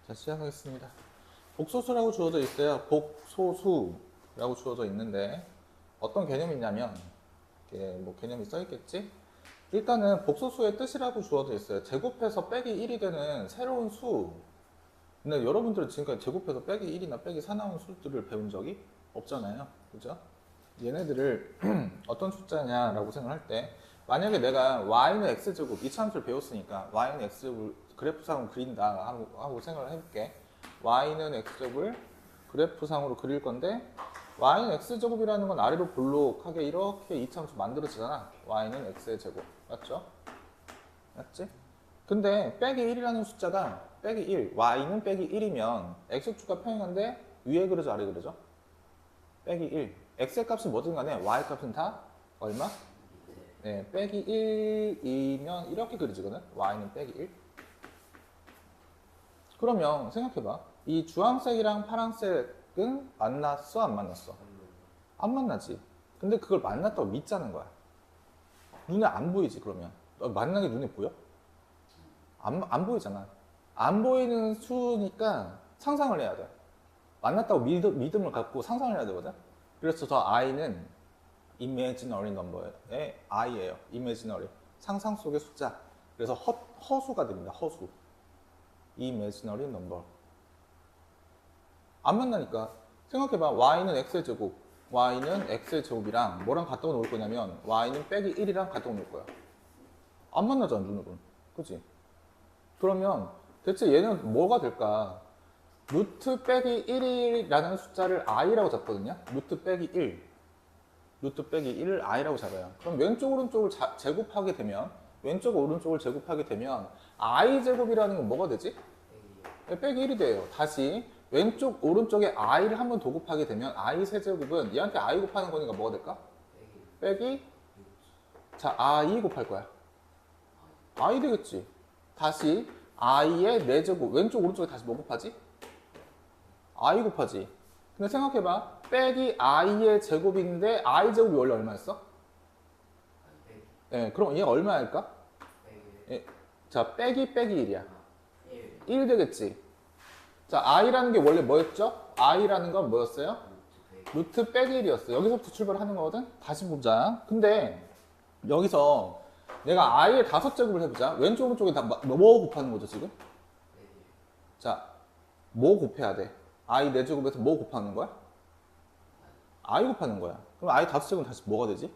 자, 시작하겠습니다. 복소수라고 주어져 있어요. 복소수라고 주어져 있는데 어떤 개념이 있냐면 이게 뭐 개념이 써 있겠지? 일단은 복소수의 뜻이라고 주어져 있어요. 제곱해서 빼기 1이 되는 새로운 수. 근데 여러분들은 지금까지 제곱해서 빼기 1이나 빼기 4 나온 수들을 배운 적이 없잖아요. 그죠? 얘네들을 어떤 숫자냐라고 생각할 때 만약에 내가 y는 x제곱 이차함수를 배웠으니까 y는 x제곱을 그래프상으로 그린다 하고 생각을 해볼게. y는 x제곱을 그래프상으로 그릴 건데 y는 x제곱이라는 건 아래로 볼록하게 이렇게 이차함수 만들어지잖아. y는 x의 제곱 맞죠? 맞지? 근데 빼기 1이라는 숫자가 빼기 1 y는 빼기 1이면 x축과 평행한데 위에 그려져 아래 그려져? 빼기 1 x의 값은 뭐든 간에 y 값은 다 얼마? 네, 빼기 1이면 이렇게 그려지거든. y는 빼기 1. 그러면 생각해봐. 이 주황색이랑 파란색은 만났어? 안 만났어? 안 만나지. 근데 그걸 만났다고 믿자는 거야. 눈에 안 보이지 그러면. 만난 게 눈에 보여? 안 보이잖아. 안 보이는 수니까 상상을 해야 돼. 만났다고 믿음을 갖고 상상을 해야 되거든. 그래서 저 i는 imaginary number의 i예요. imaginary. 상상 속의 숫자. 그래서 허수가 됩니다. 허수. imaginary number. 안 만나니까. 생각해봐. y는 x의 제곱. y는 x의 제곱이랑 뭐랑 갖다 놓을 거냐면 y는 빼기 1이랑 갖다 놓을 거야. 안 만나잖아, 눈으로는. 그치? 그러면 대체 얘는 뭐가 될까? 루트 빼기 1이라는 숫자를 i라고 잡거든요. 루트 빼기 1. 루트 빼기 1을 i라고 잡아요. 그럼 왼쪽 오른쪽을 제곱하게 되면 왼쪽 오른쪽을 제곱하게 되면 i 제곱이라는 건 뭐가 되지? 빼기 1이 돼요. 다시 왼쪽 오른쪽에 i를 한번 더 곱하게 되면 i 세제곱은 얘한테 i 곱하는 거니까 뭐가 될까? 빼기 자 i 곱할 거야. i 되겠지. 다시 i의 4제곱 왼쪽 오른쪽에 다시 뭐 곱하지? i 곱하지. 근데 생각해봐. 빼기 i의 제곱인데 i 제곱이 원래 얼마였어? 네, 그럼 얘가 얼마일까? 예, 자, 빼기 1이야. 1 되겠지. 자, i라는 게 원래 뭐였죠? i라는 건 뭐였어요? 루트 빼기 1이었어. 여기서부터 출발하는 거거든? 다시 보자. 근데 여기서 내가 i의 5제곱을 해보자. 왼쪽 오른쪽에 다 뭐 곱하는 거죠, 지금? 자, 뭐 곱해야 돼? i 4제곱에서 뭐 곱하는 거야? i 곱하는 거야. 그럼 i 5제곱은 다시 뭐가 되지?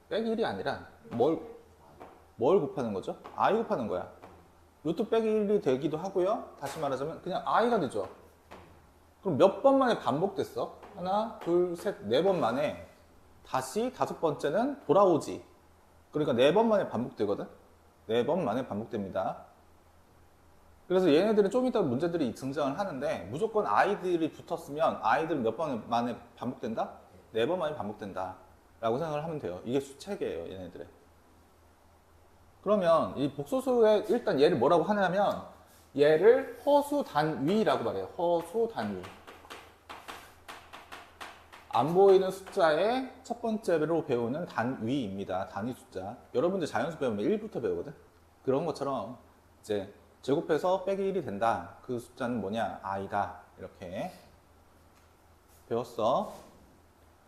빼기 1이 아니라 뭘 곱하는 거죠? i 곱하는 거야. 루트 빼기 1이 되기도 하고요. 다시 말하자면 그냥 i가 되죠. 그럼 몇 번 만에 반복됐어? 하나, 둘, 셋, 4번 만에 다시 5번째는 돌아오지. 그러니까 4번 만에 반복되거든? 4번 만에 반복됩니다. 그래서 얘네들은 좀 이따 문제들이 등장을 하는데 무조건 i들이 붙었으면 i들은 몇 번 만에 반복된다? 4번 만에 반복된다 라고 생각을 하면 돼요. 이게 수체계예요, 얘네들의. 그러면 이 복소수의 일단 얘를 뭐라고 하냐면 얘를 허수단위라고 말해요. 허수단위. 안 보이는 숫자의 첫 번째로 배우는 단위입니다. 단위 숫자. 여러분들 자연수 배우면 1부터 배우거든. 그런 것처럼 이제 제곱해서 빼기 1이 된다. 그 숫자는 뭐냐? i다. 이렇게 배웠어.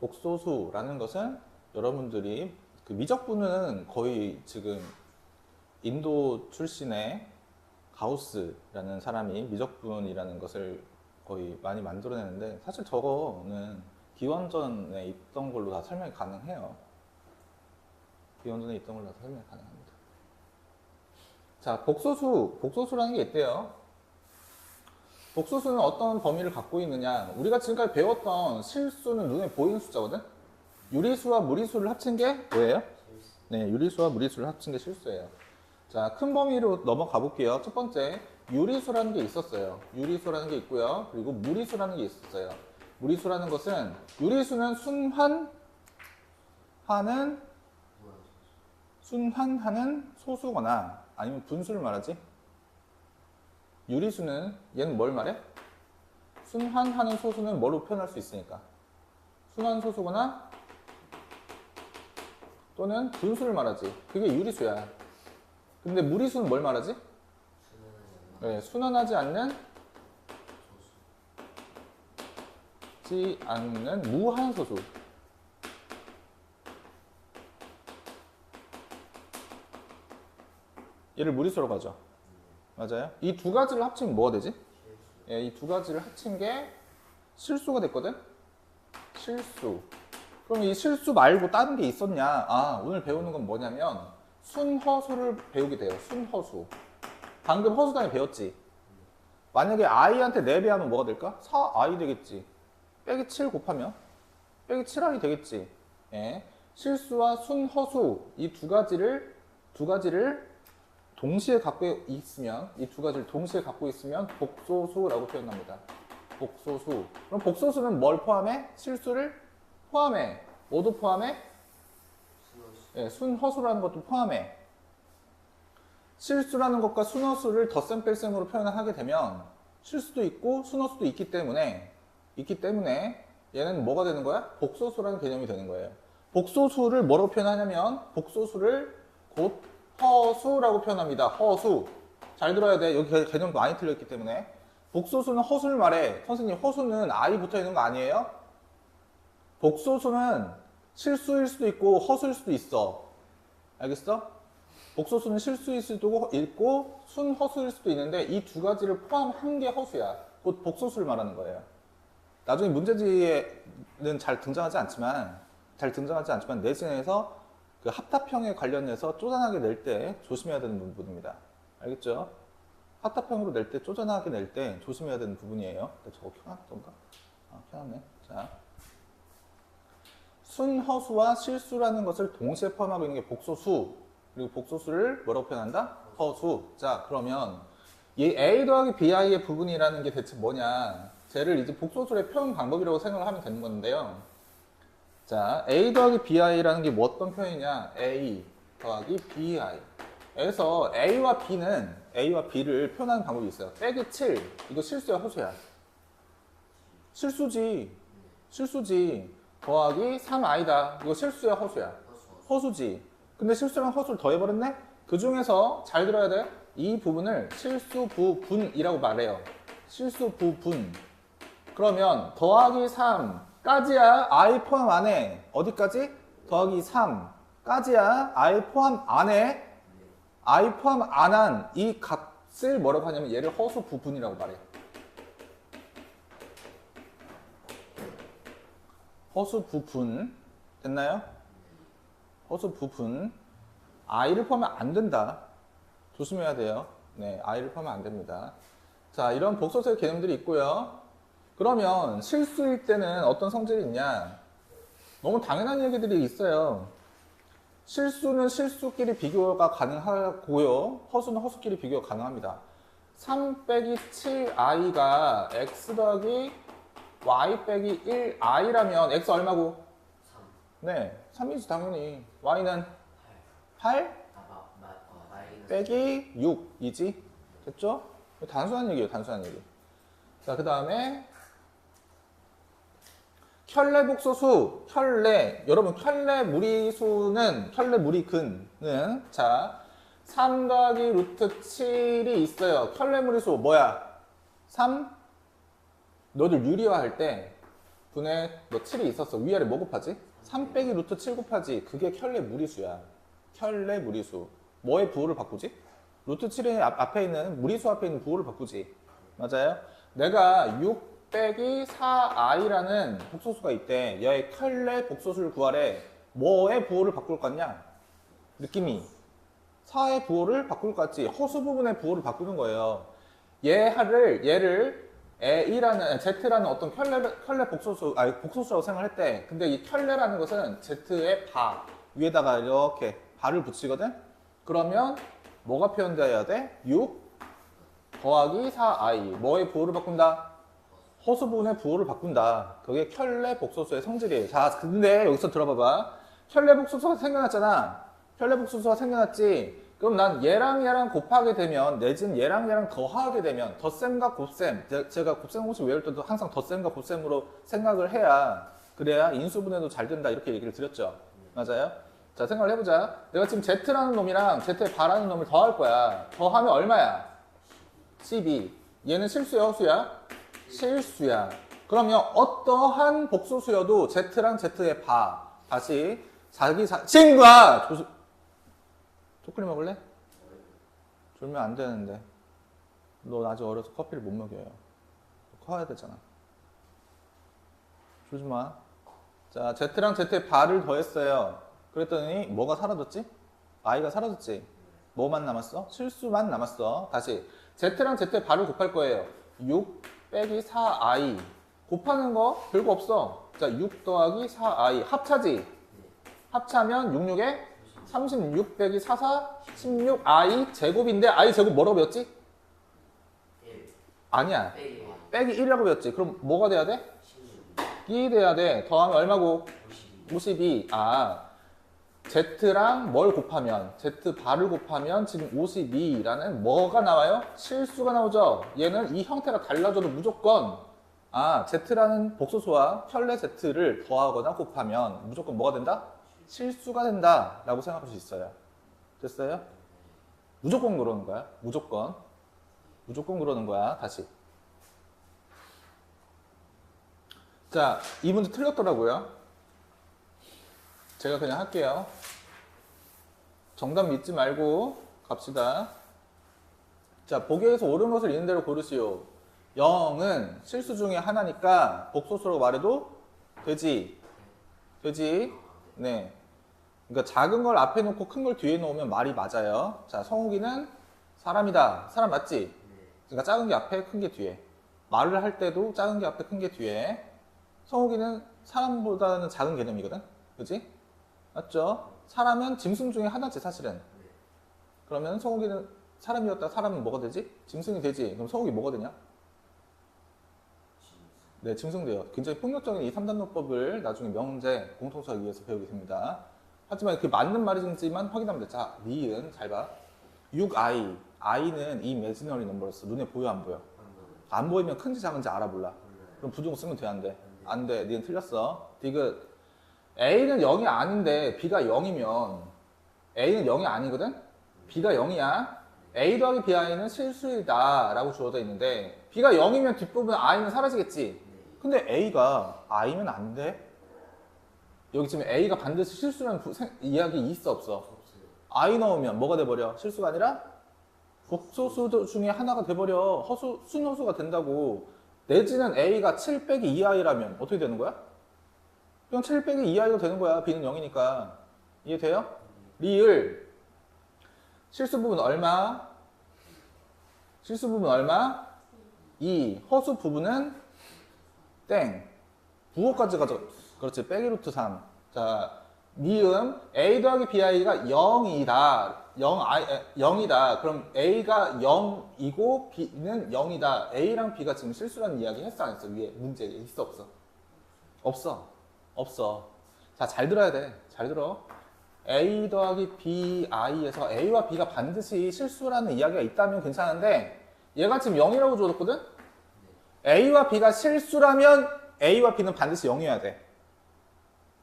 복소수라는 것은 여러분들이 그 미적분은 거의 지금 인도 출신의 가우스라는 사람이 미적분이라는 것을 거의 많이 만들어내는데 사실 저거는 기원전에 있던 걸로 다 설명이 가능해요. 기원전에 있던 걸로 다 설명이 가능합니다. 자, 복소수라는 게 있대요. 복소수는 어떤 범위를 갖고 있느냐? 우리가 지금까지 배웠던 실수는 눈에 보이는 숫자거든? 유리수와 무리수를 합친 게 뭐예요? 네, 유리수와 무리수를 합친 게 실수예요. 자, 큰 범위로 넘어가 볼게요. 첫 번째, 유리수라는 게 있었어요. 유리수라는 게 있고요. 그리고 무리수라는 게 있었어요. 무리수라는 것은 유리수는 순환하는 소수거나 아니면 분수를 말하지. 유리수는 얘는 뭘 말해? 순환하는 소수는 뭐로 표현할 수 있으니까 순환소수거나 또는 분수를 말하지. 그게 유리수야. 근데 무리수는 뭘 말하지? 네, 순환하지 않는 무한소수. 얘를 무리수로 가죠. 맞아요? 이 두 가지를 합치면 뭐가 되지? 예, 이 두 가지를 합친 게 실수가 됐거든? 실수. 그럼 이 실수 말고 다른 게 있었냐? 아, 오늘 배우는 건 뭐냐면 순허수를 배우게 돼요. 순허수. 방금 허수 단위 배웠지? 만약에 i한테 4배 하면 뭐가 될까? 4i 되겠지. 빼기 7 곱하면 빼기 7i 되겠지. 예. 실수와 순허수 이 두 가지를 동시에 갖고 있으면 이 두 가지를 동시에 갖고 있으면 복소수라고 표현합니다. 복소수. 그럼 복소수는 뭘 포함해? 실수를 포함해. 뭐도 포함해? 예, 순허수라는 것도 포함해. 실수라는 것과 순허수를 덧셈 뺄셈으로 표현을 하게 되면 실수도 있고 순허수도 있기 때문에 얘는 뭐가 되는 거야? 복소수라는 개념이 되는 거예요. 복소수를 뭐라고 표현하냐면 복소수를 곧 허수라고 표현합니다. 허수. 잘 들어야 돼. 여기 개념도 많이 틀렸기 때문에. 복소수는 허수를 말해. 선생님, 허수는 i 붙어 있는 거 아니에요? 복소수는 실수일 수도 있고 허수일 수도 있어. 알겠어? 복소수는 실수일 수도 있고 순허수일 수도 있는데 이 두 가지를 포함한 게 허수야. 곧 복소수를 말하는 거예요. 나중에 문제지에는 잘 등장하지 않지만 내신에서 그 합답형에 관련해서 쪼잔하게 낼 때 조심해야 되는 부분입니다. 알겠죠? 합답형으로 낼 때 쪼잔하게 낼 때 조심해야 되는 부분이에요. 저거 켜놨던가? 아, 켜놨네. 자, 순허수와 실수라는 것을 동시에 포함하고 있는 게 복소수. 그리고 복소수를 뭐라고 표현한다? 허수. 자, 그러면 이 a 더하기 bi의 부분이라는 게 대체 뭐냐? 쟤를 이제 복소수의 표현 방법이라고 생각을 하면 되는 건데요. 자, a 더하기 bi라는 게 뭐 어떤 표현이냐? a 더하기 bi. 에서 a와 b를 표현하는 방법이 있어요. 빼기 7. 이거 실수야, 허수야? 실수지. 더하기 3i다. 이거 실수야, 허수야? 허수지. 근데 실수랑 허수를 더해버렸네? 그 중에서 잘 들어야 돼. 이 부분을 실수부분이라고 말해요. 실수부분. 그러면 더하기 3까지야 i 포함 안 해. 어디까지? 더하기 3까지야 i 포함 안 해. i 포함 안 한 이 값을 뭐라고 하냐면 얘를 허수 부분이라고 말해. 허수 부분. 됐나요? 허수 부분. i를 포함하면 안 된다. 조심해야 돼요. 네, i를 포함하면 안 됩니다. 자, 이런 복소수의 개념들이 있고요. 그러면 실수일 때는 어떤 성질이 있냐? 너무 당연한 얘기들이 있어요. 실수는 실수끼리 비교가 가능하고요. 허수는 허수끼리 비교가 가능합니다. 3 빼기 7i가 x 더하기 y 빼기 1i라면 x 얼마고? 3. 네, 3이지 당연히. y는 8 빼기 6이지. 됐죠? 단순한 얘기예요, 단순한 얘기. 자, 그 다음에 켤레 복소수, 여러분 켤레 무리근은 자, 3 더하기 루트 7이 있어요. 켤레 무리수 뭐야? 3? 너들 유리화할 때 분에 너 7이 있었어. 위아래 뭐 곱하지? 3 빼기 루트 7 곱하지. 그게 켤레 무리수야. 켤레 무리수. 뭐의 부호를 바꾸지? 루트 7의 앞에 있는 무리수 앞에 있는 부호를 바꾸지. 맞아요? 내가 6 빼기 4i라는 복소수가 있대. 얘의 켤레 복소수를 구하래. 뭐의 부호를 바꿀 것 같냐? 느낌이 4의 부호를 바꿀 것 같지. 허수 부분의 부호를 바꾸는 거예요. 얘를 Z라는 어떤 켤레 복소수라고 생각했대. 근데 이 켤레라는 것은 Z의 위에다가 이렇게 바를 붙이거든? 그러면 뭐가 표현되어야 돼? 6 더하기 4i. 뭐의 부호를 바꾼다? 허수 부분의 부호를 바꾼다. 그게 켤레 복소수의 성질이에요. 자, 근데 여기서 들어봐봐. 켤레 복소수가 생겨났잖아. 켤레 복소수가 생겨났지. 그럼 난 얘랑 곱하게 되면, 내지는 얘랑 더하게 되면, 덧셈과 곱셈. 제가 곱셈 공식 외울 때도 항상 덧셈과 곱셈으로 생각을 해야, 그래야 인수분해도 잘 된다. 이렇게 얘기를 드렸죠. 맞아요? 자, 생각을 해보자. 내가 지금 Z라는 놈이랑 Z의 바라는 놈을 더할 거야. 더하면 얼마야? 12. 얘는 실수야, 허수야? 실수야. 그러면 어떠한 복소수여도 Z랑 Z의 바. 다시 친구야! 초콜릿 먹을래? 졸면 안 되는데. 너 아직 어려서 커피를 못 먹여요. 커야 되잖아. 졸지 마. 자, Z랑 Z의 바를 더했어요. 그랬더니 뭐가 사라졌지? I가 사라졌지? 뭐만 남았어? 실수만 남았어. 다시 Z랑 Z의 바를 곱할 거예요. 6 빼기 4i 곱하는 거 별거 없어. 자, 6 더하기 4i 합차지? 합차면 66에 36 빼기 44 16i 제곱인데 i 제곱 뭐라고 배웠지? 아니야. 빼기 1이라고 배웠지. 그럼 뭐가 돼야 돼? 2 돼야 돼. 더하면 얼마고? 52. 아, Z랑 뭘 곱하면, Z 바를 곱하면 지금 52라는 뭐가 나와요? 실수가 나오죠. 얘는 이 형태가 달라져도 무조건 Z라는 복소수와 편례 Z를 더하거나 곱하면 무조건 뭐가 된다? 실수가 된다 라고 생각할 수 있어요. 됐어요? 무조건 그러는 거야. 무조건 그러는 거야. 다시. 자, 이 문제 틀렸더라고요. 제가 그냥 할게요. 정답 믿지 말고 갑시다. 자, 보기에서 옳은 것을 있는 대로 고르시오. 0은 실수 중에 하나니까 복소수라고 말해도 되지. 네. 그러니까 작은 걸 앞에 놓고 큰 걸 뒤에 놓으면 말이 맞아요. 자, 성욱이는 사람이다. 사람 맞지? 그러니까 작은 게 앞에, 큰 게 뒤에. 말을 할 때도 작은 게 앞에, 큰 게 뒤에. 성욱이는 사람보다는 작은 개념이거든? 그치? 맞죠? 사람은 짐승 중에 하나지, 사실은. 그러면 성욱이는 사람이었다. 사람은 뭐가 되지? 짐승이 되지. 그럼 성욱이 뭐가 되냐? 네, 짐승 돼요. 굉장히 폭력적인 이 3단노법을 나중에 명제, 공통수학 위해서 배우게 됩니다. 하지만 그 맞는 말이지만 확인하면 돼. 자, 니은 잘 봐. 6i. i는 imaginary number였어. 눈에 보여, 안 보여? 안 보이면 큰지 작은지 알아볼라. 그럼 부등호 쓰면 돼, 안 돼? 안 돼. 니은 틀렸어. 디귿. a는 0이 아닌데 b가 0이면 a는 0이 아니거든? b가 0이야. a 더하기 bi는 실수이다 라고 주어져 있는데 b가 0이면 뒷부분 i는 사라지겠지? 근데 a가 i면 안 돼? 여기 지금 a가 반드시 실수라는 이야기 있어, 없어? i 넣으면 뭐가 돼버려? 실수가 아니라 복소수 중에 하나가 돼버려. 순허수가 된다고. 내지는 a가 7 빼기 2i라면 어떻게 되는 거야? 그냥 7 빼기 2i가 되는 거야. b는 0이니까. 이해돼요? 리을. 실수 부분 얼마? 2. 허수 부분은 땡. 부호까지 가져. 그렇지. 빼기 루트 3. 자, 니은 a 더하기 bi가 0이다. 0이다. 그럼 a가 0이고 b는 0이다. a랑 b가 지금 실수라는 이야기 했어, 안 했어? 위에 문제에 있어, 없어? 없어. 자, 잘 들어야 돼. 잘 들어. a 더하기 bi에서 a와 b가 반드시 실수라는 이야기가 있다면 괜찮은데 얘가 지금 0이라고 줘줬거든? a와 b가 실수라면 a와 b는 반드시 0이어야 돼.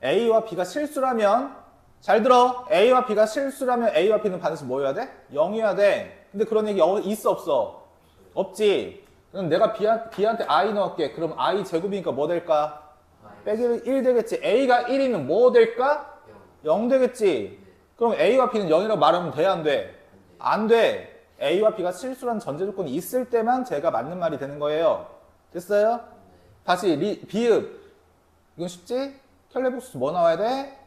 a와 b가 실수라면 잘 들어. a와 b가 실수라면 a와 b는 반드시 뭐여야 돼? 0이어야 돼. 근데 그런 얘기 있어, 없어? 없지. 그럼 내가 b한테 i 넣을게. 그럼 i 제곱이니까 뭐 될까? 빼기 1 되겠지. a가 1이면 뭐 될까? 0 되겠지. 그럼 a와 b는 0이라고 말하면 돼, 안 돼? 안 돼. a와 b가 실수라는 전제 조건이 있을 때만 제가 맞는 말이 되는 거예요. 됐어요? 다시 비읍. 이건 쉽지? 켈레복수 뭐 나와야 돼?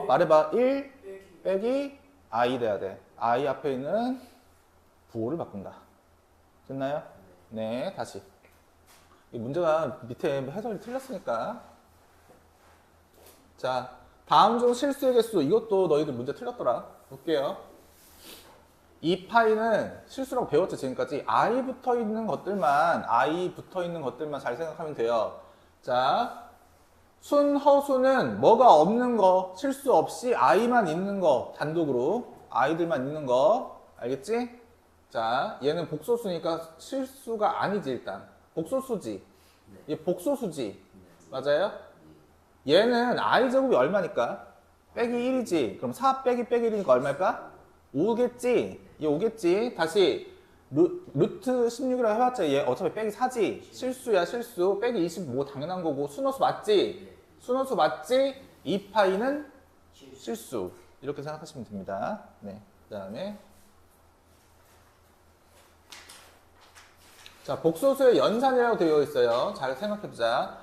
말해봐. 1 빼기 i 돼야 돼. i 앞에 있는 부호를 바꾼다. 됐나요? 네, 다시. 이 문제가 밑에 해설이 틀렸으니까. 자, 다음 중 실수의 개수. 이것도 너희들 문제 틀렸더라. 볼게요. 이 파이는 실수라고 배웠죠, 지금까지. i 붙어 있는 것들만 잘 생각하면 돼요. 자, 순허수는 뭐가 없는 거, 실수 없이 i만 있는 거, 단독으로 i들만 있는 거. 알겠지? 자, 얘는 복소수니까 실수가 아니지, 일단. 복소수지. 얘 복소수지. 맞아요? 얘는 i제곱이 얼마니까? 빼기 1이지. 그럼 4 빼기 1이니까 얼마일까? 5겠지? 얘 5겠지? 다시 루트 16이라고 해봤자 얘 어차피 빼기 4지. 실수야 실수. 빼기 25 당연한 거고. 순호수 맞지? 순호수 맞지? 2파이는 실수. 이렇게 생각하시면 됩니다. 네. 그 다음에 자, 복소수의 연산이라고 되어 있어요. 잘 생각해보자.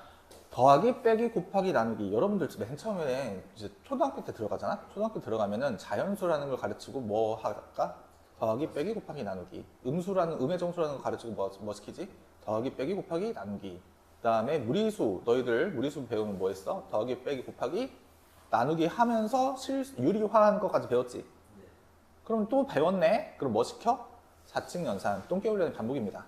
더하기, 빼기, 곱하기, 나누기. 여러분들 맨 처음에 이제 초등학교 때 들어가잖아? 초등학교 들어가면은 자연수라는 걸 가르치고 뭐 할까? 더하기, 빼기, 곱하기, 나누기. 음의 정수라는 걸 가르치고 뭐 시키지? 더하기, 빼기, 곱하기, 나누기. 그 다음에 무리수. 너희들 무리수 배우면 뭐 했어? 더하기, 빼기, 곱하기, 나누기 하면서 유리화하는 것까지 배웠지? 그럼 또 배웠네? 그럼 뭐 시켜? 4층 연산. 똥개 훈련의 반복입니다.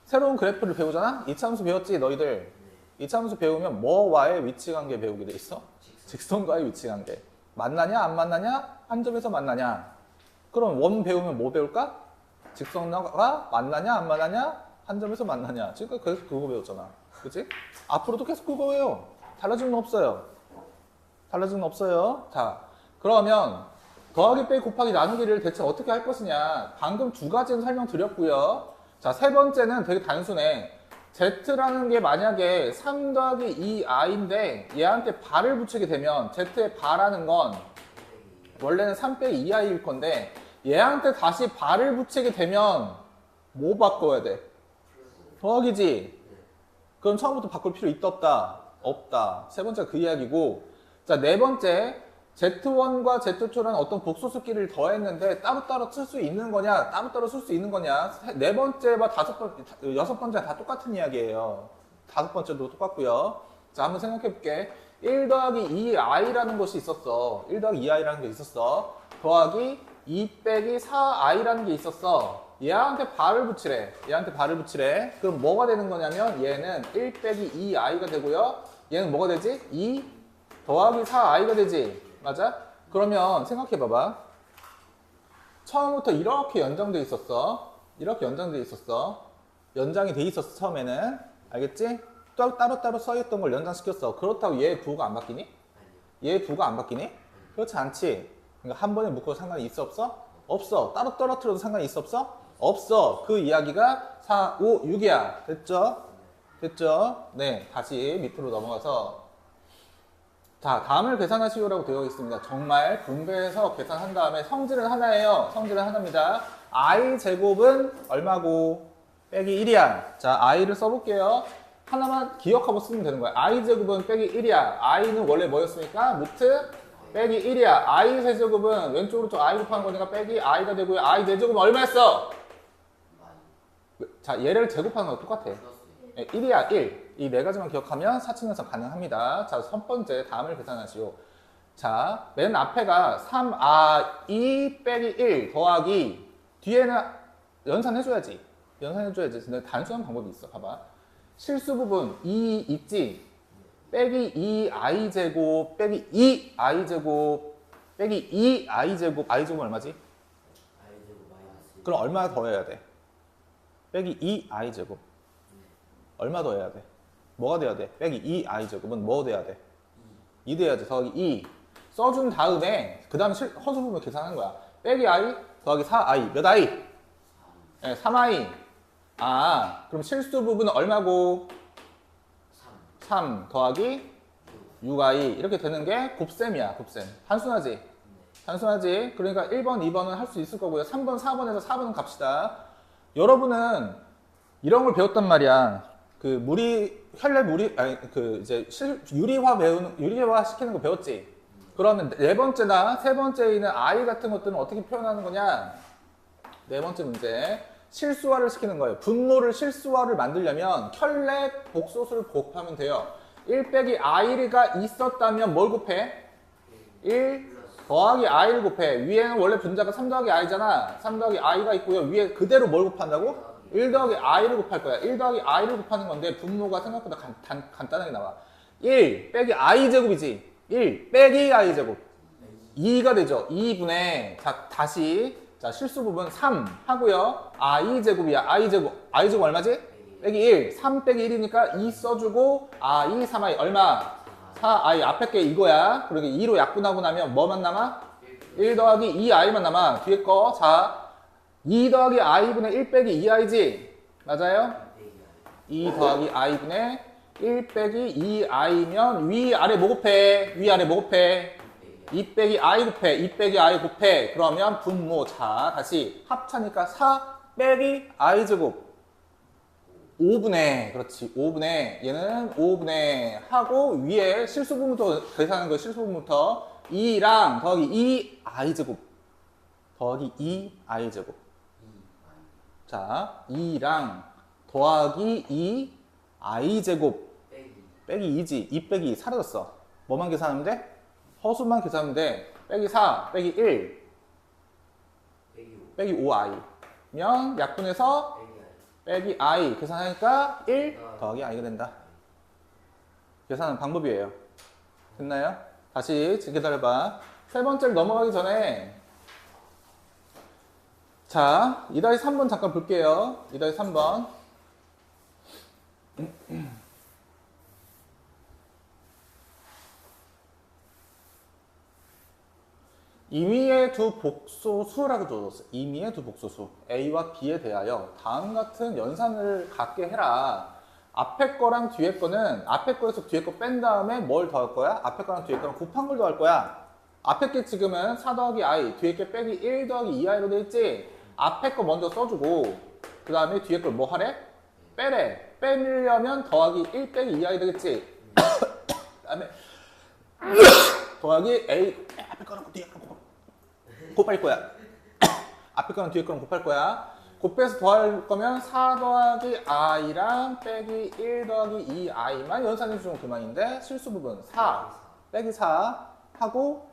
새로운 그래프를 배우잖아? 이차함수 배웠지 너희들? 이차함수 배우면 뭐와의 위치관계 배우게 돼 있어? 직선과의 위치관계. 만나냐 안 만나냐? 한 점에서 만나냐? 그럼 원 배우면 뭐 배울까? 직선과 만나냐 안 만나냐? 한 점에서 만나냐? 지금까지 계속 그거 배웠잖아. 그치? 앞으로도 계속 그거 배워요. 달라지는 건 없어요. 달라지는 건 없어요. 자, 그러면 더하기 빼기 곱하기 나누기를 대체 어떻게 할 것이냐? 방금 두 가지는 설명드렸고요. 자, 세 번째는 되게 단순해. Z라는 게 만약에 3 더하기 2i인데 얘한테 발을 붙이게 되면 Z의 발하는 건 원래는 3 빼기 2i일 건데 얘한테 다시 발을 붙이게 되면 뭐 바꿔야 돼? 더하기지? 그럼 처음부터 바꿀 필요 있다 없다? 없다. 세 번째 그 이야기고. 자, 네 번째 Z1과 Z2라는 어떤 복소수끼리를 더했는데 따로따로 쓸 수 있는 거냐, 따로따로 쓸 수 있는 거냐. 네 번째와 여섯 번째 다 똑같은 이야기예요. 다섯 번째도 똑같고요. 자, 한번 생각해 볼게. 1 더하기 2i라는 것이 있었어. 1 더하기 2i라는 게 있었어. 더하기 2 빼기 4i라는 게 있었어. 얘한테 발을 붙이래. 얘한테 발을 붙이래. 그럼 뭐가 되는 거냐면 얘는 1 빼기 2i가 되고요. 얘는 뭐가 되지? 2 더하기 4i가 되지. 맞아? 그러면 생각해 봐봐. 처음부터 이렇게 연장돼 있었어. 이렇게 연장돼 있었어. 연장이 돼 있었어, 처음에는. 알겠지? 따로따로 써있던 걸 연장시켰어. 그렇다고 얘 부호가 안 바뀌니? 얘 부호가 안 바뀌니? 그렇지 않지? 그러니까 한 번에 묶어도 상관이 있어, 없어? 없어. 따로 떨어뜨려도 상관이 있어, 없어? 없어. 그 이야기가 4, 5, 6이야. 됐죠? 됐죠? 네, 다시 밑으로 넘어가서 자, 다음을 계산하시오라고 되어 있습니다. 정말 분배해서 계산한 다음에 성질은 하나예요. 성질은 하나입니다. i 제곱은 얼마고? 빼기 1이야. 자, i를 써볼게요. 하나만 기억하고 쓰면 되는 거야. i 제곱은 빼기 1이야. i는 원래 뭐였습니까? 루트 빼기 1이야. i 세제곱은 왼쪽으로 저 i 곱하는 거니까 빼기 i가 되고요. i 제곱은 얼마였어? 자, 얘를 제곱하는 거 똑같아. 1이야, 1. 이 네 가지만 기억하면 사칭연산 가능합니다. 자, 첫 번째 다음을 계산하시오. 자, 맨 앞에가 3i 빼기 1 더하기 뒤에는 연산해줘야지. 연산해줘야지. 근데 단순한 방법이 있어. 봐봐. 실수 부분 2 있지? 빼기 2i 제곱 빼기 2i 제곱 빼기 2i 제곱 i 제곱은 얼마지? 그럼 얼마 더 해야 돼? 빼기 2i 제곱 얼마 더 해야 돼? 뭐가 돼야 돼? 빼기 2i 제곱은 뭐 돼야 돼? 2 돼야지. 더하기 2 써준 다음에 그 다음에 허수 부분 계산하는 거야. 빼기 i 더하기 4i 몇 i? 네, 3i. 아, 그럼 실수 부분은 얼마고? 3 더하기 6i 이렇게 되는 게 곱셈이야. 곱셈. 단순하지? 단순하지? 그러니까 1번, 2번은 할 수 있을 거고요. 3번, 4번에서 4번은 갑시다. 여러분은 이런 걸 배웠단 말이야. 그 유리화 시키는 거 배웠지? 그러면 네 번째나 세 번째에 있는 i 같은 것들은 어떻게 표현하는 거냐? 네 번째 문제. 실수화를 시키는 거예요. 분모를 실수화를 만들려면 켤레 복소수를 곱하면 돼요. 1 빼기 i가 있었다면 뭘 곱해? 1 더하기 i를 곱해. 위에는 원래 분자가 3 더하기 i잖아. 3 더하기 i가 있고요. 위에 그대로 뭘 곱한다고? 1 더하기 i를 곱할 거야. 1 더하기 i를 곱하는 건데 분모가 생각보다 간단하게 나와. 1 빼기 i 제곱이지. 1 빼기 i 제곱. 2가 되죠. 2분의 자 다시 자 실수 부분 3 하고요. i 제곱이야. i 제곱. i 제곱 얼마지? 빼기 1. 3 빼기 1이니까 2 써주고 i 3i 얼마? 4i 앞에 게 이거야. 그리고 2로 약분하고 나면 뭐만 남아? 1 더하기 2i만 남아. 뒤에 거. 자 2 더하기 i분의 1 빼기 2i지? 맞아요? 2 더하기 i분의 1 빼기 2i면 위아래 뭐 곱해? 위아래 뭐 곱해? 2 빼기 i 곱해. 2 빼기 i 곱해. 그러면 분모. 자, 다시 합차니까 4 빼기 i 제곱. 5분의, 그렇지. 5분의, 얘는 5분의 하고 위에 실수분부터 계산하는 거예요. 실수분부터 2랑 더하기 2i 제곱. 더하기 2i 제곱. 자, 2랑 더하기 2i 제곱. 빼기 2지. 2 빼기 2 사라졌어. 뭐만 계산하면 돼? 허수만 계산하면 돼. 빼기 4, 빼기 1, 빼기 5i. 면 약분해서 빼기 i. 계산하니까 1 더하기 i가 된다. 계산하는 방법이에요. 됐나요? 다시 기다려봐. 세 번째를 넘어가기 전에 자, 2-3번 잠깐 볼게요. 2-3번. 임의의 두 복소수라고 줘줬어요. 임의의 두 복소수 A와 B에 대하여 다음 같은 연산을 갖게 해라. 앞에 거랑 뒤에 거는 앞에 거에서 뒤에 거 뺀 다음에 뭘 더할 거야? 앞에 거랑 뒤에 거랑 곱한 걸 더할 거야. 앞에 게 지금은 4 더하기 I, 뒤에 게 빼기 1 더하기 2i로 돼 있지? 앞에 거 먼저 써주고 그 다음에 뒤에 걸 뭐 하래? 빼래. 빼려면 더하기 1 빼기 2i 되겠지? 그 다음에 더하기 A 앞에 거랑 뒤에 거랑 곱할 거야. 앞에 거랑 뒤에 거랑 곱할 거야. 곱해서 더할 거면 4 더하기 i랑 빼기 1 더하기 2i만 연산해 주면 그만인데 실수 부분 4 빼기 4 하고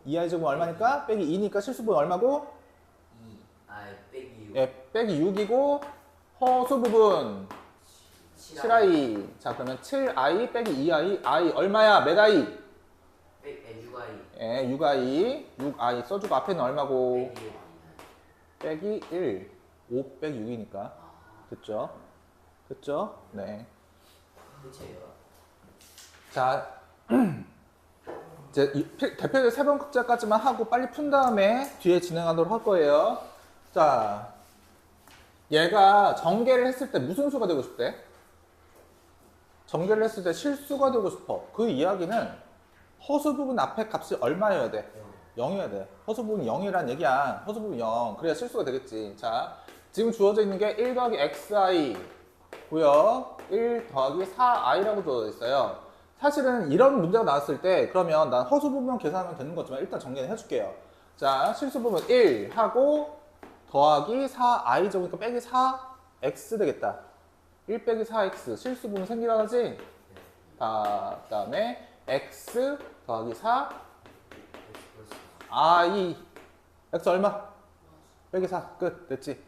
2i 제곱은 얼마니까? 빼기 2니까 실수 부분 얼마고? 2i 빼기 6. 예, 빼기 6이고 허수 부분 7i. 자, 그러면 7i 빼기 2i. i 얼마야? 몇 i? 6i 예, 6i. 6i 써주고 앞에는 얼마고? 빼기 빼기 1. 5 빼기 6이니까. 됐죠? 됐죠? 네. 끝이에요. 자, 이제 대표적 세 번 극자까지만 하고 빨리 푼 다음에 뒤에 진행하도록 할 거예요. 자, 얘가 전개를 했을 때 무슨 수가 되고 싶대? 전개를 했을 때 실수가 되고 싶어. 그 이야기는 허수 부분 앞에 값이 얼마여야 돼? 0이어야 돼. 허수 부분 0이란 얘기야. 허수 부분 0. 그래야 실수가 되겠지. 자, 지금 주어져 있는 게 1 더하기 xi 고요. 1 더하기 4i라고 주어져 있어요. 사실은 이런 문제가 나왔을 때 그러면 난 허수 부분 계산하면 되는 거지만 일단 정리는 해줄게요. 자, 실수 부분 1 하고 더하기 4i 적으니까 빼기 4x 되겠다. 1 빼기 4x 실수 부분 생기라 하지? 그 다음에 x 더하기 4 i x 얼마? 빼기 4 끝. 됐지?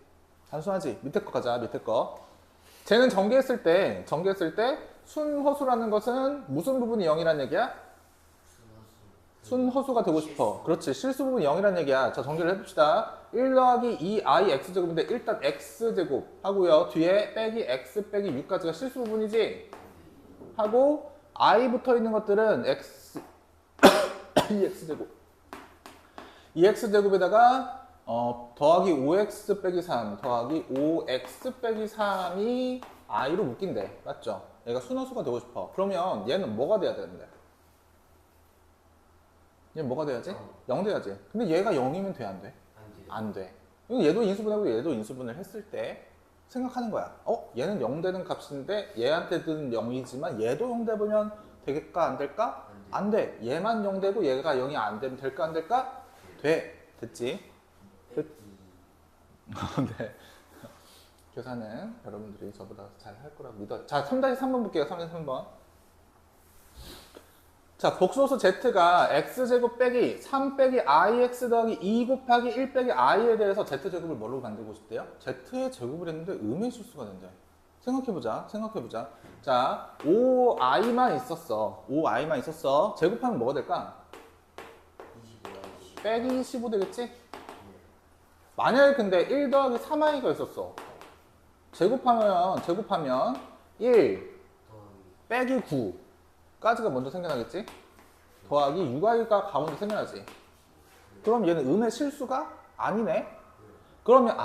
단순하지? 밑에 거 가자. 밑에 거. 쟤는 전개했을 때 순허수라는 것은 무슨 부분이 0이란 얘기야? 순허수가 되고 싶어. 그렇지. 실수 부분이 0이란 얘기야. 자, 전개를 해봅시다. 1 더하기 2i x제곱인데 일단 x제곱 하고요. 뒤에 빼기 x 빼기 6까지가 실수 부분이지? 하고 i 붙어 있는 것들은 x 2x제곱 2x제곱에다가 더하기 5x 빼기 3 더하기 5x 빼기 3이 i로 묶인대. 맞죠? 얘가 순허수가 되고 싶어. 그러면 얘는 뭐가 돼야 되는데? 얘는 뭐가 돼야지? 0 돼야지. 근데 얘가 0이면 돼, 안 돼? 안 돼. 얘도 인수분해하고 얘도 인수분해를 했을 때 생각하는 거야. 얘는 0 되는 값인데 얘한테는 0이지만 얘도 0 되면 되겠까 안 될까? 안 돼. 얘만 0 되고 얘가 0이 안 되면 될까 안 될까? 돼. 됐지? 네. 계산은 여러분들이 저보다 잘 할 거라고 믿어. 자, 3-3번 볼게요. 3-3번. 자, 복소수 z가 x제곱 빼기 3 빼기 ix 더하기 2 곱하기 1 빼기 i에 대해서 z제곱을 뭘로 만들고 싶대요? z의 제곱을 했는데 음의 실수가 된대. 생각해보자. 자, 5i만 있었어. 5i만 있었어. 제곱하면 뭐가 될까? 25i 빼기 15 되겠지? 만약에 근데 1 더하기 3i가 있었어. 제곱하면 1 빼기 9까지가 먼저 생겨나겠지? 더하기 6i가 가운데 생겨나지. 그럼 얘는 음의 실수가 아니네? 그러면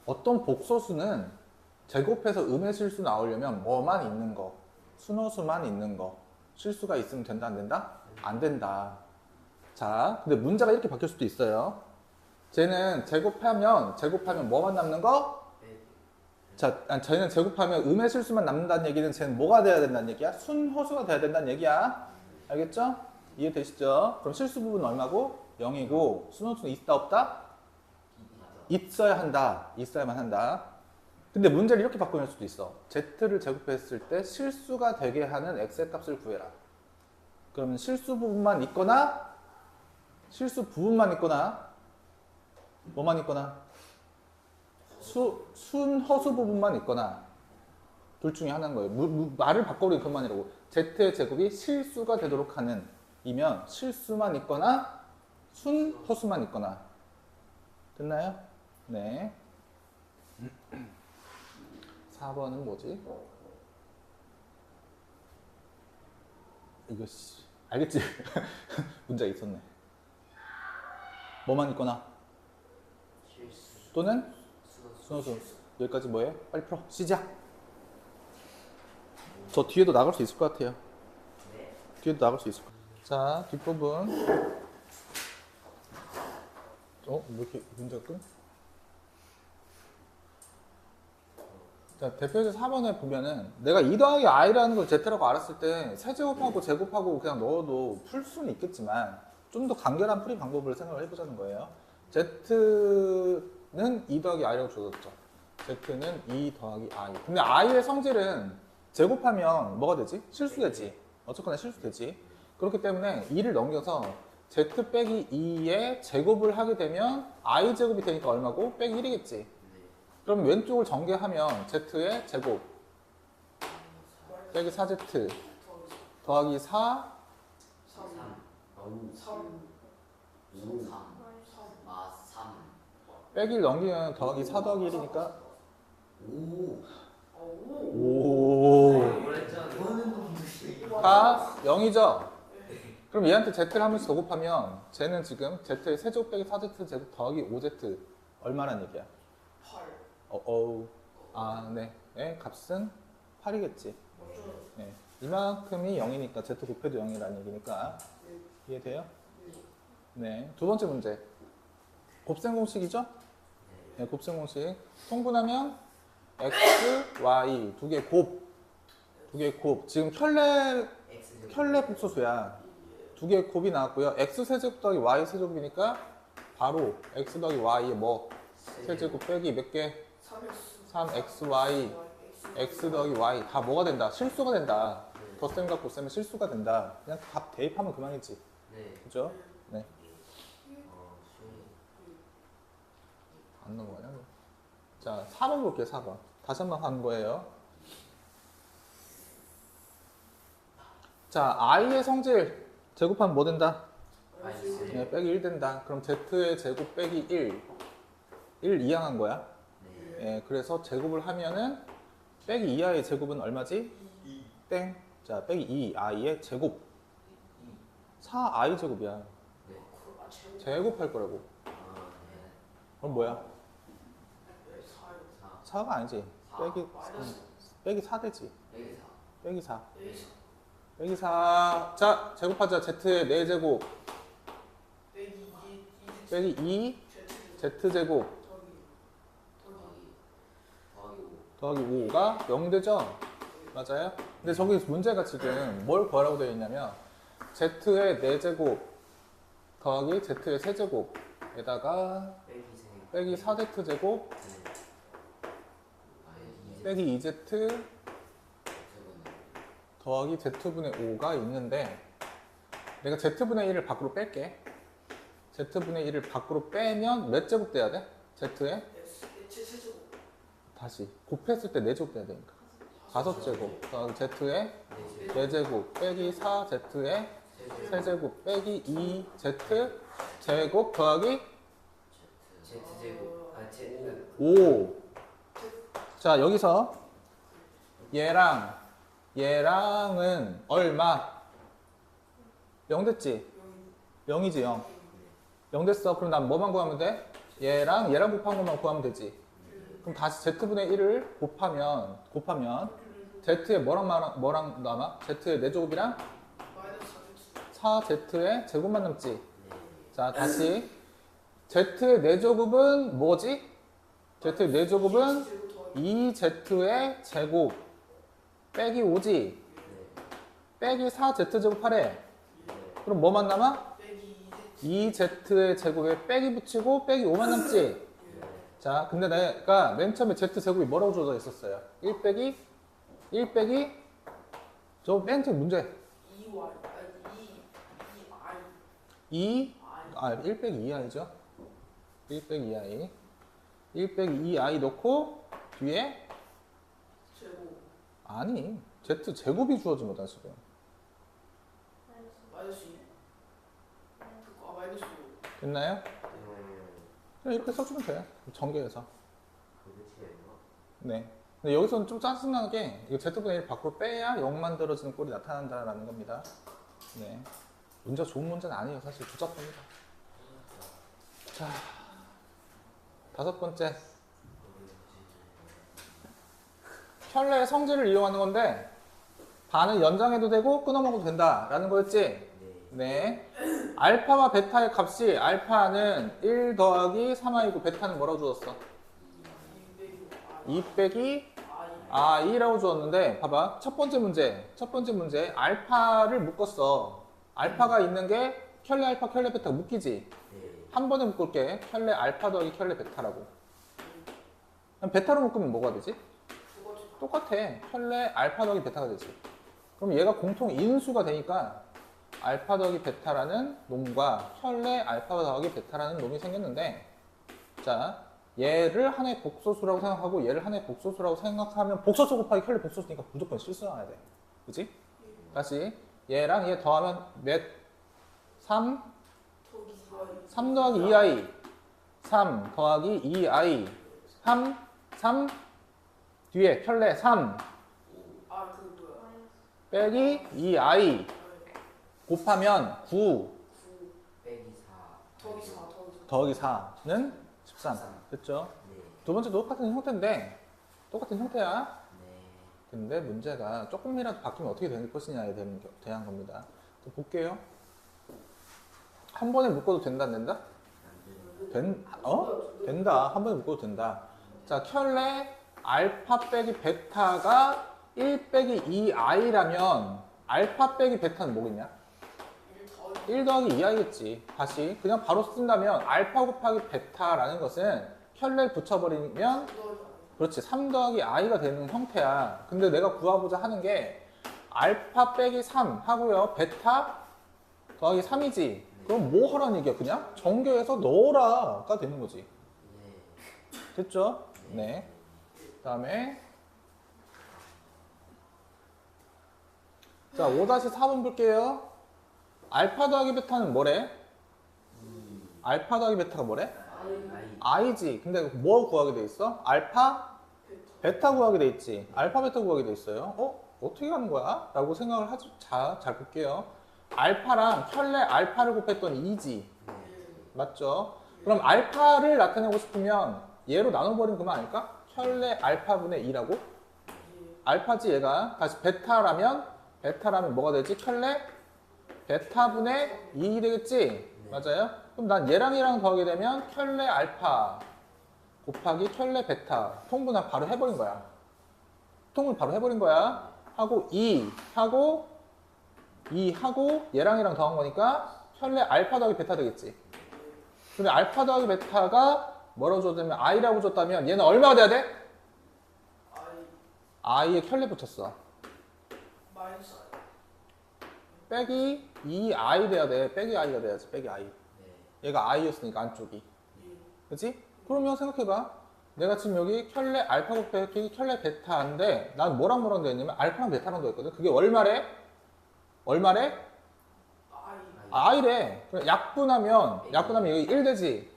어떤 복소수는 제곱해서 음의 실수 나오려면 뭐만 있는 거? 순호수만 있는 거. 실수가 있으면 된다 안 된다? 안 된다. 자, 근데 문제가 이렇게 바뀔 수도 있어요. 쟤는 제곱하면 뭐만 남는 거? 자, 쟤는 제곱하면 음의 실수만 남는다는 얘기는 쟤는 뭐가 돼야 된다는 얘기야? 순호수가 돼야 된다는 얘기야. 알겠죠? 이해되시죠? 그럼 실수 부분은 얼마고? 0이고 순호수는 있다 없다? 있어야 한다. 있어야만 한다. 근데 문제를 이렇게 바꾸는 수도 있어. z를 제곱했을 때 실수가 되게 하는 x의 값을 구해라. 그러면 실수 부분만 있거나 뭐만 있거나 순허수 부분만 있거나 둘 중에 하나인 거예요. 말을 바꿔버리면 그만이라고. z의 제곱이 실수가 되도록 하는 이면 실수만 있거나 순허수만 있거나. 됐나요? 네. 4번은 뭐지? 이거 알겠지? 문제가 있었네. 뭐만 있거나 실수. 또는 순호수. 여기까지 뭐예요? 빨리 풀어. 시작. 저 뒤에도 나갈 수 있을 것 같아요. 네. 뒤에도 나갈 수 있을 것 같아요. 자, 뒷부분. 왜 이렇게 문제가 끈? 자, 대표에서 4번에 보면은 내가 2 더하기 i라는 걸 z라고 알았을 때 세제곱하고 제곱하고 그냥 넣어도 풀 수는 있겠지만 좀 더 간결한 풀이 방법을 생각을 해보자는 거예요. z는 2 더하기 i라고 줘줬죠. z는 2 더하기 i. 근데 i의 성질은 제곱하면 뭐가 되지? 실수되지. 어쨌거나 실수되지. 그렇기 때문에 2를 넘겨서 z 빼기 2의 제곱을 하게 되면 i 제곱이 되니까 얼마고? 빼기 1이겠지. 그럼 왼쪽을 전개하면 z의 제곱 빼기 4z 더하기 4 빼기를 넘기면 더하기 4 더하기 1이니까 다 0이죠? 그럼 얘한테 z를 한 번씩 더 곱하면 쟤는 지금 z의 세제곱 빼기 4z 제곱 더하기 5z 얼마란 얘기야? 네, 값은 8이겠지. 네, 이만큼이 0이니까 z 곱해도 0이라는 얘기니까 이해돼요? 네, 두 번째 문제. 곱셈 공식이죠? 네, 곱셈 공식. 통분하면 x, y 두 개 곱. 지금 켤레 복소수야. 두 개 곱이 나왔고요. x 세제곱 더하기 y 세제곱이니까 바로 x 더하기 y의 뭐? 세제곱 빼기 몇 개? 3xy x 더하기 y 다 뭐가 된다? 실수가 된다. 덧셈과 곱셈은 실수가 된다. 그냥 답 대입하면 그만이지. 네. 그죠? 네. 안 넘어가냐? 자, 4번 볼게요. 4번. 다시 한번 하는 거예요. 자, i의 성질 제곱하면 뭐 된다? 네, 빼기 1 된다. 그럼 z의 제곱 빼기 1 이항한 거야. 예, 그래서 제곱을 하면은 빼기 2i의 제곱은 얼마지? 2. 땡. 자, 빼기 2i의 제곱. 4i 제곱이야. 제곱할 거라고. 그럼 뭐야? 4가 아니지. 빼기 4 되지. 빼기 4. 빼기 4. 자, 제곱하자. z의 4제곱. 빼기 2. z제곱. 더하기 5가 0 되죠? 맞아요? 근데 저기 문제가 지금 뭘 구하라고 되어 있냐면 z의 4제곱 더하기 z의 세제곱에다가 빼기 4z제곱 빼기 2z 더하기 z분의 5가 있는데 내가 z분의 1을 밖으로 뺄게. z분의 1을 밖으로 빼면 몇 제곱 돼야 돼? z의? 다시 곱했을 때 4제곱 돼야 되니까 5제곱 더하기 z의 4제곱 빼기 4z의 세제곱 빼기 2z 제곱 더하기 z제곱 5. 자, 여기서 얘랑은 얼마? 0 됐지? 0이지 0. 0 됐어. 그럼 난 뭐만 구하면 돼? 얘랑 곱한 것만 구하면 되지. 그럼 다시 z분의 1을 곱하면 z에 뭐랑 남아? z의 4제곱이랑 4z의 제곱만 남지. 자, 다시 z의 4제곱은 뭐지? z의 4제곱은 2z의 제곱 빼기 5지. 빼기 4z제곱 하래. 그럼 뭐만 남아? 2z의 제곱에 빼기 붙이고 빼기 5만 남지. 자, 근데 내가 맨 처음에 z제곱이 뭐라고 주어져 있었어요? 1 빼기 저 맨 처음 문제 1 빼기 2i죠. 1 빼기 2i 1 빼기 2i 넣고 뒤에 아니 z제곱이 주어진 거다 지금. 됐나요? 그냥 이렇게 써주면 돼요. 전개해서. 네. 근데 여기서는 좀 짜증나게 이거 z분의 1 밖으로 빼야 0 만들어지는 꼴이 나타난다라는 겁니다. 네. 문제가 좋은 문제는 아니에요. 사실 조작입니다. 자, 5번째. 켤레의 성질을 이용하는 건데 반을 연장해도 되고 끊어 먹어도 된다라는 거였지? 네. 알파와 베타의 값이 알파는 1 더하기 3i고 베타는 뭐라고 주었어? 2 빼기 i라고 주었는데 봐봐. 첫 번째 문제 알파를 묶었어. 알파가 있는 게 켤레 알파 켤레 베타가 묶이지? 한 번에 묶을게. 켤레 알파 더하기 켤레 베타라고. 그럼 베타로 묶으면 뭐가 되지? 똑같아. 켤레 알파 더하기 베타가 되지. 그럼 얘가 공통 인수가 되니까 알파 더하기 베타라는 놈과 켤레 알파 더하기 베타라는 놈이 생겼는데, 자, 얘를 하나의 복소수라고 생각하고 얘를 하나의 복소수라고 생각하면 복소수 곱하기 켤레 복소수니까 무조건 실수해야 돼. 그치? 다시 얘랑 얘 더하면 몇? 3 더하기 2i 3 더하기 2i 3 뒤에 켤레 3 빼기 2i 곱하면 9 더하기 4는 13. 됐죠? 두 번째도 똑같은 형태인데 똑같은 형태야. 근데 문제가 조금이라도 바뀌면 어떻게 될 것이냐에 대한 겁니다. 또 볼게요. 한 번에 묶어도 된다 안 된다? 된다. 한 번에 묶어도 된다. 자, 켤레 알파 빼기 베타가 1 빼기 2i라면 알파 빼기 베타는 뭐겠냐? 1 더하기 2i겠지. 다시 그냥 바로 쓴다면 알파 곱하기 베타라는 것은 켤레를 붙여버리면 그렇지 3 더하기 i가 되는 형태야. 근데 내가 구하고자 하는 게 알파 빼기 3 하고요. 베타 더하기 3이지. 그럼 뭐 하라는 얘기야? 그냥 정교해서 넣어라가 되는 거지. 됐죠? 네. 그 다음에 자 5-4번 볼게요. 알파 더하기 베타는 뭐래? 알파 더하기 베타가 뭐래? i지. 근데 뭐 구하게 돼 있어? 알파 베타 구하게 돼 있지. 알파 베타 구하게 돼 있어요. 어떻게 하는 거야? 라고 생각을 하죠. 자, 잘 볼게요. 알파랑 켤레 알파를 곱했더니 2지. 맞죠? 그럼 알파를 나타내고 싶으면 얘로 나눠버리면 그만 아닐까? 켤레 알파분의 2라고? 알파지 얘가. 다시 베타라면 뭐가 되지? 켤레 베타분의 2 되겠지? 맞아요? 그럼 난 얘랑 얘랑 더하게 되면 켤레 알파 곱하기 켤레 베타 통분을 바로 해버린 거야. 하고 2 하고 얘랑 얘랑 더한 거니까 켤레 알파 더하기 베타 되겠지. 근데 알파 더하기 베타가 뭐라고 줬다면 i라고 줬다면 얘는 얼마가 돼야 돼? i에 켤레 붙였어. 빼기 2i 돼야 돼. 빼기 i가 돼야지. 빼기 i. 얘가 i였으니까 안쪽이. 그치? 그러면 생각해봐. 내가 지금 여기 켤레 알파 곱하기 켤레 베타인데 난 뭐랑 되어 있냐면 알파랑 베타랑 되어 있거든. 그게 얼마래? i래. 약분하면 여기 1 되지.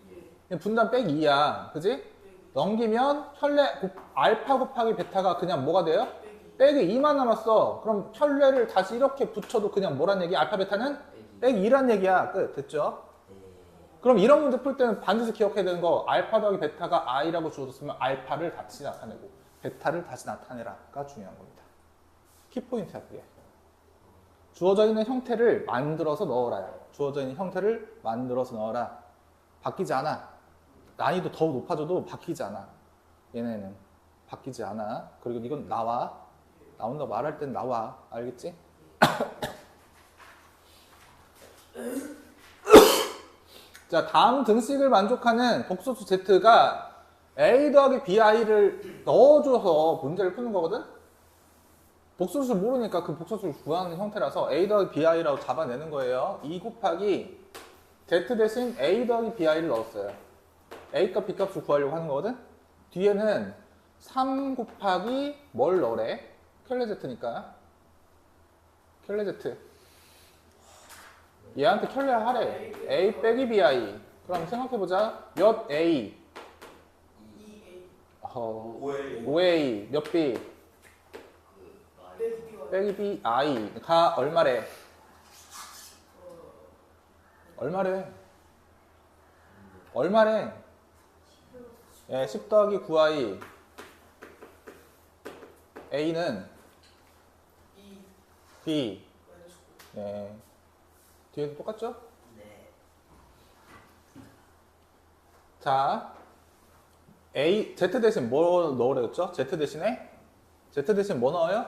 분단 빼기 2야. 그지? 넘기면 알파 곱하기 베타가 그냥 뭐가 돼요? 빼기 2만 남았어. 그럼 켤레를 다시 이렇게 붙여도 그냥 뭐란 얘기야? 알파 베타는 빼기 2란 얘기야. 끝. 됐죠? 그럼 이런 문제 풀 때는 반드시 기억해야 되는 거 알파 더하기 베타가 i라고 주어졌으면 알파를 다시 나타내고 베타를 다시 나타내라가 중요한 겁니다. 키포인트야 그게. 주어져 있는 형태를 만들어서 넣어라야. 주어져 있는 형태를 만들어서 넣어라. 바뀌지 않아. 난이도 더 높아져도 바뀌지 않아. 얘네는 바뀌지 않아. 그리고 이건 나와. 나온다고 말할 땐 나와. 알겠지? 자, 다음 등식을 만족하는 복소수 Z가 A 더하기 BI를 넣어줘서 문제를 푸는 거거든? 복소수를 모르니까 그 복소수를 구하는 형태라서 A 더하기 BI라고 잡아내는 거예요. 2 곱하기 Z 대신 A 더하기 BI를 넣었어요. A값, B값을 구하려고 하는 거거든? 뒤에는 3 곱하기 뭘 넣으래? 켈레 Z니까. 켈레 Z. 얘한테 켈레 하래. A 빼기 BI. 그럼 생각해보자. 몇 A? 5A. 몇 B? 빼기 BI. 가 얼마래? 얼마래? 얼마래? 예, 10 더하기 9i. A는 B. 네. 뒤에도 똑같죠? 네. 자, A, Z 대신 뭐 넣으라 했죠? Z 대신에? Z 대신 뭐 넣어요?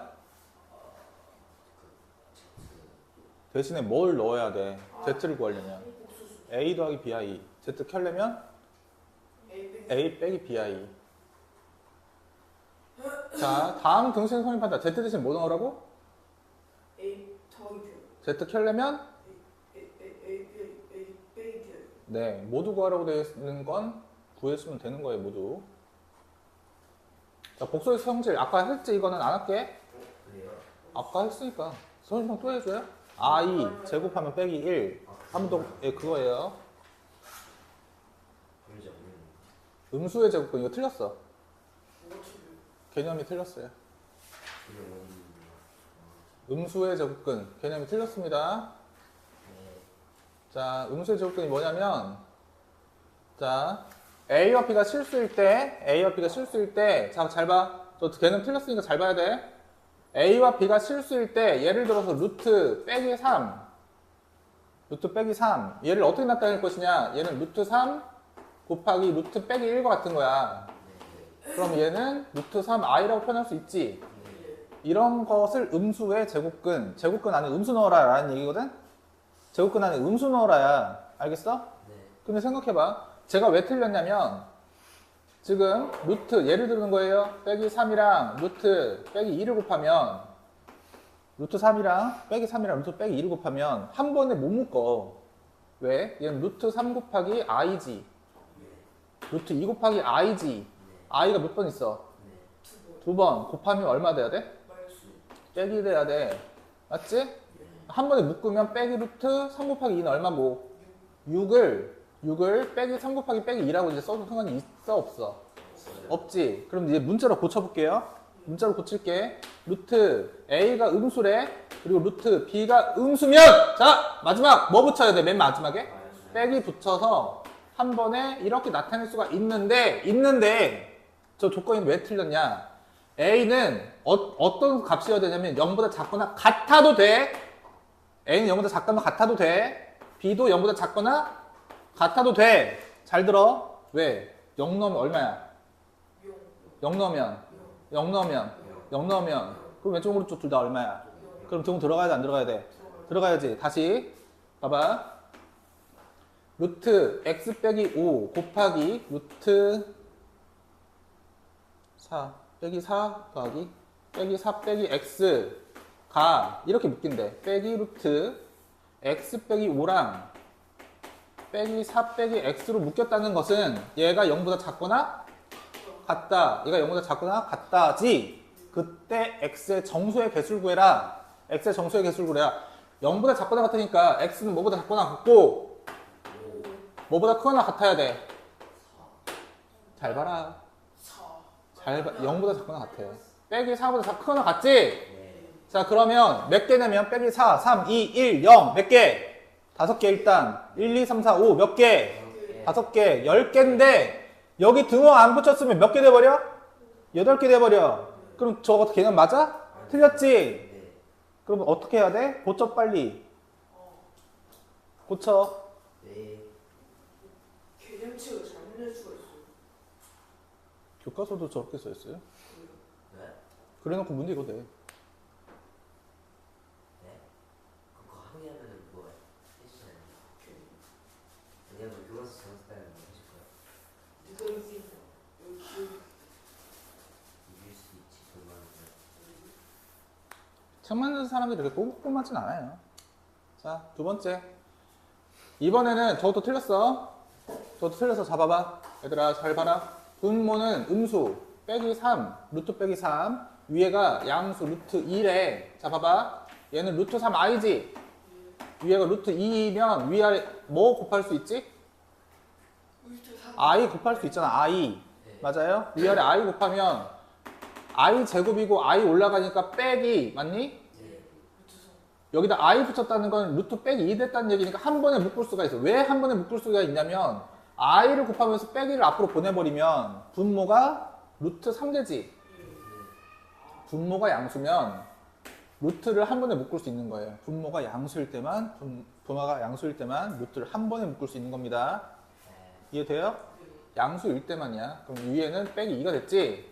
대신에 뭘 넣어야 돼? Z를 구하려면. A 더하기 BI. Z 켜려면? A 빼기 BI. 자, 다음 등식 성립한다. Z 대신 뭐 넣으라고? Z 켜려면? 네, 모두 구하라고 되어 있는 건 구했으면 되는 거예요, 모두. 자, 복소의 성질. 아까 했지? 이거는 안 할게. 그래요? 아까 했으니까. 선생님 또 해줘요? I 제곱하면 빼기 1. 한 번 더, 예, 그거예요. 문제 없는. 음수의 제곱근. 이거 틀렸어. 개념이 틀렸어요. 음수의 제곱근. 개념이 틀렸습니다. 자, 음수의 제곱근이 뭐냐면, 자, A와 B가 실수일 때, 자, 잘 봐. 저 개념 틀렸으니까 잘 봐야 돼. A와 B가 실수일 때, 예를 들어서 루트 빼기 3. 루트 빼기 3. 얘를 어떻게 나타낼 것이냐? 얘는 루트 3 곱하기 루트 빼기 1과 같은 거야. 그럼 얘는 루트 3i라고 표현할 수 있지. 이런 것을 음수의 제곱근. 제곱근 안에 음수 넣어라 라는 얘기거든? 제곱근 안에 음수 넣어라야. 알겠어? 네. 근데 생각해봐. 제가 왜 틀렸냐면, 지금 루트, 예를 드는 거예요. 빼기 3이랑 루트 빼기 2를 곱하면, 루트 3이랑 빼기 3이랑 루트 빼기 2를 곱하면, 한 번에 못 묶어. 왜? 얘는 루트 3 곱하기 i지. 루트 2 곱하기 i지. i가 몇 번 있어? 두 번. 곱하면 얼마 돼야 돼? 빼기 돼야 돼. 맞지? 한 번에 묶으면 빼기 루트 3 곱하기 2는 얼마고? 6을 빼기 3 곱하기 빼기 2라고 이제 써도 상관이 있어 없어? 없지. 그럼 이제 문자로 고쳐볼게요. 문자로 고칠게. 루트 A가 음수래. 그리고 루트 B가 음수면, 자, 마지막 뭐 붙여야 돼? 맨 마지막에? 빼기 붙여서 한 번에 이렇게 나타낼 수가 있는데 저 조건이 왜 틀렸냐? A는 어떤 값이어야 되냐면 0보다 작거나 같아도 돼. A는 0보다 작거나 같아도 돼. B도 0보다 작거나 같아도 돼. 잘 들어. 왜? 0 넣으면 얼마야? 0 넣으면 0 넣으면 0 넣으면 그럼 왼쪽 오른쪽 둘 다 얼마야? 그럼 등 들어가야 돼 안 들어가야 돼? 들어가야지. 다시 봐봐. 루트 x 빼기 5 곱하기 루트 4 빼기 4 더하기 빼기 4 빼기 x가 이렇게 묶인대. 빼기 루트 x 빼기 5랑 빼기 4 빼기 x로 묶였다는 것은 얘가 0보다 작거나 같다. 얘가 0보다 작거나 같다지. 그때 x의 정수의 개수를 구해라. x의 정수의 개수를 구해라. 0보다 작거나 같으니까 x는 뭐보다 작거나 같고 뭐보다 크거나 같아야 돼. 잘 봐라. 잘 봐. 0보다 작거나 같아. 빼기 4보다 크거나 같지? 자, 그러면 몇 개 내면 빼기 4, 3, 2, 1, 0 몇 개? 5개 일단. 1, 2, 3, 4, 5 몇 개? 5개, 10개인데 여기 등호 안 붙였으면 몇 개 돼버려? 8개 돼버려. 그럼 저거 개념 맞아? 틀렸지? 네. 그럼 어떻게 해야 돼? 고쳐 빨리. 고쳐. 네. 개념치가 잘못될 수가 있어. 교과서도 저렇게 써있어요? 네? 그래놓고 문제 이거 돼. 네? 그거 항의하면은 뭐 해주잖아요. 왜냐면 교과서 잘못 따면 뭐 해줄 거야. 네가 이기는 여기 기억이 이길 수 있지, 그만. 책 만드는 사람들이 그렇게 꼼꼼하진 않아요. 자, 두 번째. 이번에는 저것도 틀렸어. 저것도 틀려서 잡아봐. 얘들아, 잘 봐라. 분모는 음수 빼기 3, 루트 빼기 3. 위에가 양수 루트 2래. 자, 봐봐. 얘는 루트 3i지? 위에가 루트 2면 위아래 뭐 곱할 수 있지? 루트 3 i 곱할 수 있잖아, i. 네. 맞아요? 위아래 i 곱하면 i 제곱이고 i 올라가니까 빼기, 맞니? 네. 루트 3 여기다 i 붙였다는 건 루트 빼기 2 됐다는 얘기니까 한 번에 묶을 수가 있어. 왜 한 번에 묶을 수가 있냐면 i를 곱하면서 빼기를 앞으로 보내버리면 분모가 루트 3되지. 분모가 양수면 루트를 한 번에 묶을 수 있는 거예요. 분모가 양수일 때만 분모가 양수일 때만 루트를 한 번에 묶을 수 있는 겁니다. 이해돼요? 양수일 때만이야. 그럼 위에는 빼기 2가 됐지?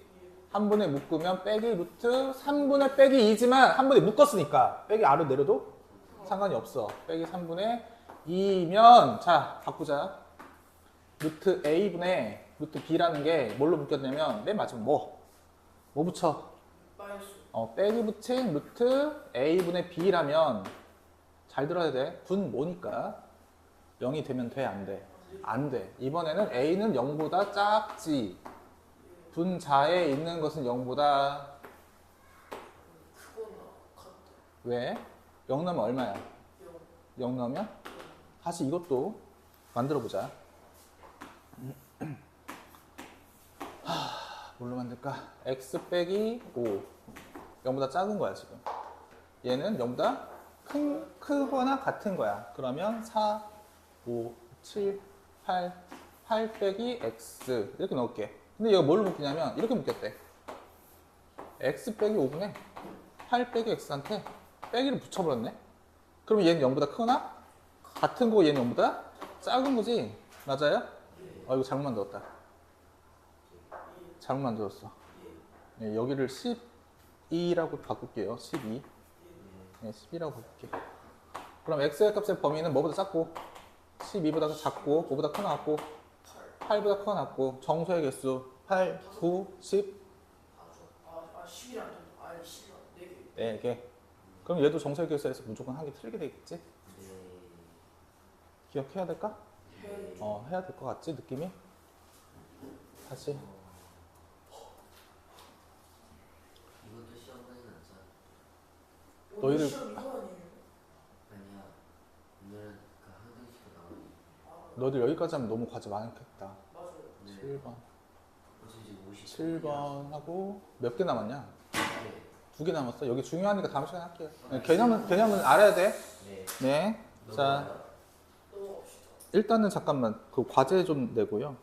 한 번에 묶으면 빼기 루트 3분의 빼기 2지만 한 번에 묶었으니까 빼기 아래로 내려도 상관이 없어. 빼기 3분의 2면 자 바꾸자. 루트 a분의 루트 b라는 게 뭘로 묶였냐면 맨 마지막 뭐 붙여? 마이너스 빼기 붙인 루트 a분의 b라면 잘 들어야 돼. 분모니까 0이 되면 돼? 안 돼? 안 돼. 이번에는 a는 0보다 작지. 분자에 있는 것은 0보다 그거나 같다. 왜? 0 넣으면 얼마야? 0 넣으면? 다시 이것도 만들어 보자. 뭘로 만들까? x 빼기 5 0보다 작은 거야 지금. 얘는 0보다 크거나 같은 거야. 그러면 4, 5, 7, 8 빼기 x 이렇게 넣을게. 근데 얘가 뭘로 묶이냐면 이렇게 묶였대. x 빼기 5분의 8 빼기 x한테 빼기를 붙여버렸네. 그럼 얘는 0보다 크거나 같은 거 얘는 0보다 작은 거지. 맞아요? 이거 잘못 만들었다. 잘못 만들었어. 네, 여기를 12라고 바꿀게요. 12. 네, 12라고 바꿀게. 그럼 x의 값의 범위는 뭐보다 작고 12보다 작고 5보다 크나 같고 8보다 크나 같고 정수의 개수 8, 9, 10 10이랑 아니 10이랑 4개 4개. 그럼 얘도 정수의 개수에서 무조건 한 개 틀리게 되겠지? 네. 기억해야 될까? 해야 해야 될 것 같지 느낌이? 다시 이것도 시험까지 나왔어. 너희들- 오늘 시험 이거 아니에요? 아니야. 오늘은 그 항등식도 나오니. 너희들 여기까지 하면 너무 과제 많겠다. 맞아요. 네. 7번 어차피 50. 7번 하고 몇 개 남았냐? 네. 2개 남았어. 여기 중요하니까 다음 시간에 할게요. 개념은 알아야 돼. 네. 네. 자, 넘어갑시다. 일단은 잠깐만 그 과제 좀 내고요.